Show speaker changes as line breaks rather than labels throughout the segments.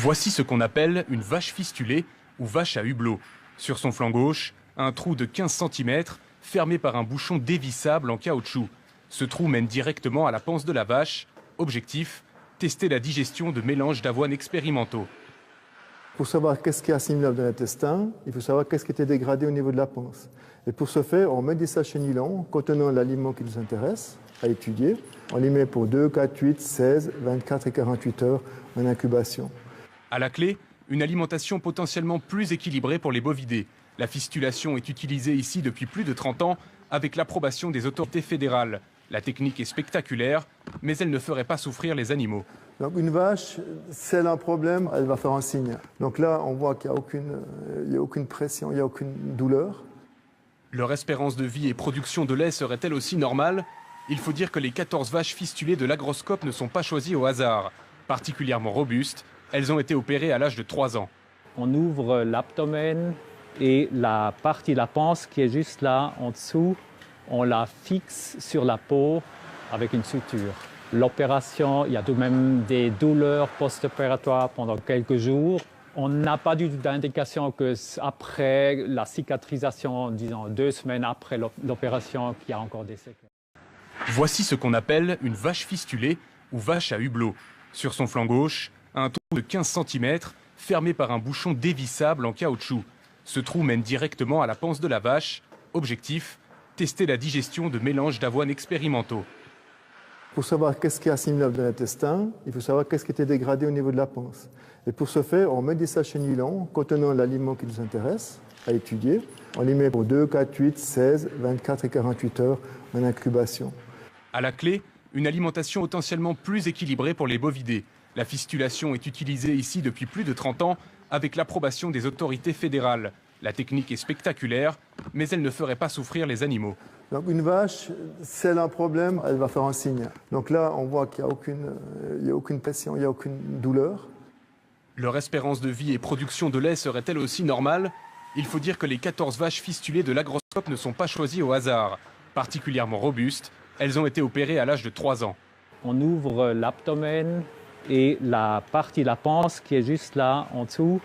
Voici ce qu'on appelle une vache fistulée ou vache à hublot. Sur son flanc gauche, un trou de 15 cm fermé par un bouchon dévissable en caoutchouc. Ce trou mène directement à la panse de la vache. Objectif, tester la digestion de mélanges d'avoine expérimentaux.
Pour savoir qu'est-ce qui est assimilable dans l'intestin, il faut savoir qu'est-ce qui était dégradé au niveau de la panse. Et pour ce faire, on met des sachets nylon contenant l'aliment qui nous intéresse à étudier. On les met pour 2, 4, 8, 16, 24 et 48 heures en incubation.
À la clé, une alimentation potentiellement plus équilibrée pour les bovidés. La fistulation est utilisée ici depuis plus de 30 ans avec l'approbation des autorités fédérales. La technique est spectaculaire, mais elle ne ferait pas souffrir les animaux.
Donc une vache, si elle a un problème, elle va faire un signe. Donc là, on voit qu'il n'y a aucune pression, il n'y a aucune douleur.
Leur espérance de vie et production de lait serait-elle aussi normale? Il faut dire que les 14 vaches fistulées de l'agroscope ne sont pas choisies au hasard. Particulièrement robustes, elles ont été opérées à l'âge de 3 ans.
On ouvre l'abdomen et la partie de la panse qui est juste là en dessous, on la fixe sur la peau avec une suture. L'opération, il y a tout de même des douleurs post-opératoires pendant quelques jours. On n'a pas du tout d'indication qu'après la cicatrisation, disons 2 semaines après l'opération, qu'il y a encore des séquelles.
Voici ce qu'on appelle une vache fistulée ou vache à hublot. Sur son flanc gauche, un trou de 15 cm fermé par un bouchon dévissable en caoutchouc. Ce trou mène directement à la panse de la vache. Objectif, tester la digestion de mélanges d'avoine expérimentaux.
Pour savoir qu'est-ce qui est assimilable dans l'intestin, il faut savoir qu'est-ce qui était dégradé au niveau de la panse. Et pour ce faire, on met des sachets nylon contenant l'aliment qui nous intéresse à étudier. On les met pour 2, 4, 8, 16, 24 et 48 heures en incubation.
À la clé, une alimentation potentiellement plus équilibrée pour les bovidés. La fistulation est utilisée ici depuis plus de 30 ans avec l'approbation des autorités fédérales. La technique est spectaculaire, mais elle ne ferait pas souffrir les animaux.
Donc une vache, si elle a un problème, elle va faire un signe. Donc là, on voit qu'il n'y a aucune pression, il n'y a aucune douleur.
Leur espérance de vie et production de lait serait-elle aussi normale? Il faut dire que les 14 vaches fistulées de l'agroscope ne sont pas choisies au hasard. Particulièrement robustes, elles ont été opérées à l'âge de 3 ans.
On ouvre l'abdomen et la partie de la panse qui est juste là en dessous,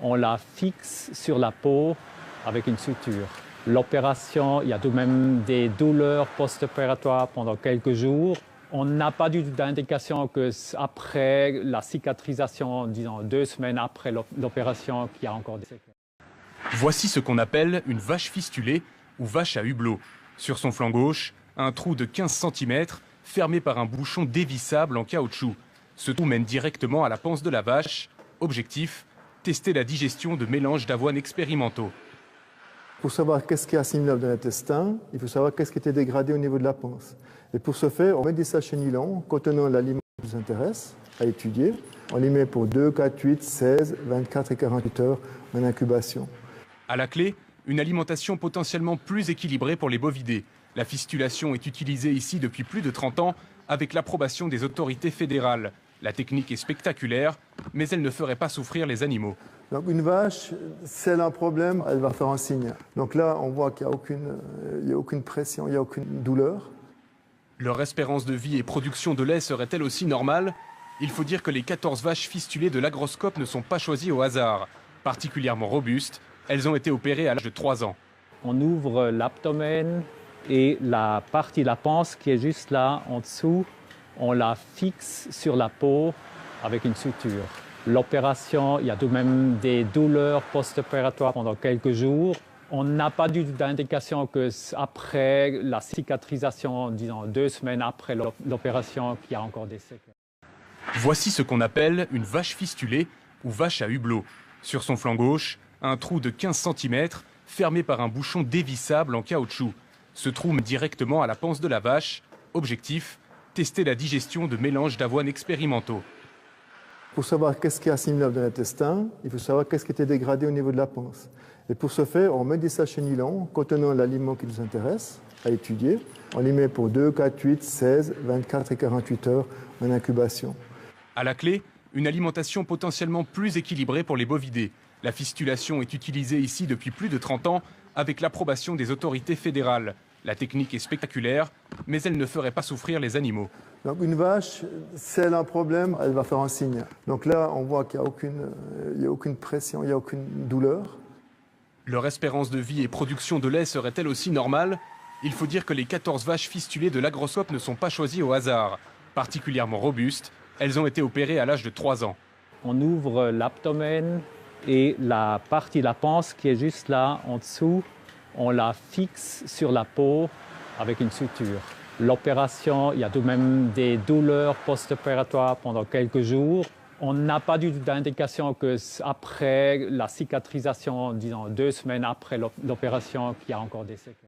on la fixe sur la peau avec une suture. L'opération, il y a tout de même des douleurs post-opératoires pendant quelques jours. On n'a pas du tout d'indication qu'après la cicatrisation, disons 2 semaines après l'opération, qu'il y a encore des séquelles.
Voici ce qu'on appelle une vache fistulée ou vache à hublot. Sur son flanc gauche, un trou de 15 cm fermé par un bouchon dévissable en caoutchouc. Ce trou mène directement à la panse de la vache. Objectif, tester la digestion de mélanges d'avoine expérimentaux.
Pour savoir qu'est-ce qui est assimilable dans l'intestin, il faut savoir qu'est-ce qui était dégradé au niveau de la panse. Et pour ce faire, on met des sachets nylon contenant l'aliment qui nous intéresse à étudier. On les met pour 2, 4, 8, 16, 24 et 48 heures en incubation.
À la clé, une alimentation potentiellement plus équilibrée pour les bovidés. La fistulation est utilisée ici depuis plus de 30 ans avec l'approbation des autorités fédérales. La technique est spectaculaire, mais elle ne ferait pas souffrir les animaux.
Donc une vache, si elle a un problème, elle va faire un signe. Donc là, on voit qu'il n'y a aucune pression, il n'y a aucune douleur.
Leur espérance de vie et production de lait serait-elle aussi normale? Il faut dire que les 14 vaches fistulées de l'agroscope ne sont pas choisies au hasard. Particulièrement robustes, elles ont été opérées à l'âge de 3 ans.
On ouvre l'abdomen et la partie de la panse qui est juste là en dessous, on la fixe sur la peau avec une suture. L'opération, il y a tout de même des douleurs post-opératoires pendant quelques jours. On n'a pas du tout d'indication qu'après la cicatrisation, disons 2 semaines après l'opération, qu'il y a encore des séquelles.
Voici ce qu'on appelle une vache fistulée ou vache à hublot. Sur son flanc gauche, un trou de 15 cm fermé par un bouchon dévissable en caoutchouc. Ce trou mène directement à la panse de la vache. Objectif, tester la digestion de mélanges d'avoine expérimentaux.
Pour savoir qu'est-ce qui est assimilable dans l'intestin, il faut savoir qu'est-ce qui était dégradé au niveau de la panse. Et pour ce faire, on met des sachets nylon contenant l'aliment qui nous intéresse à étudier. On les met pour 2, 4, 8, 16, 24 et 48 heures en incubation.
À la clé, une alimentation potentiellement plus équilibrée pour les bovidés. La fistulation est utilisée ici depuis plus de 30 ans avec l'approbation des autorités fédérales. La technique est spectaculaire, mais elle ne ferait pas souffrir les animaux.
Donc une vache, si elle a un problème, elle va faire un signe. Donc là, on voit qu'il n'y a aucune pression, il n'y a aucune douleur.
Leur espérance de vie et production de lait serait-elle aussi normale? Il faut dire que les 14 vaches fistulées de l'Agroscope ne sont pas choisies au hasard. Particulièrement robustes, elles ont été opérées à l'âge de 3 ans.
On ouvre l'abdomen et la partie de la panse qui est juste là en dessous, on la fixe sur la peau avec une suture. L'opération, il y a tout de même des douleurs post-opératoires pendant quelques jours. On n'a pas du tout d'indication qu'après la cicatrisation, disons 2 semaines après l'opération, qu'il y a encore des séquelles.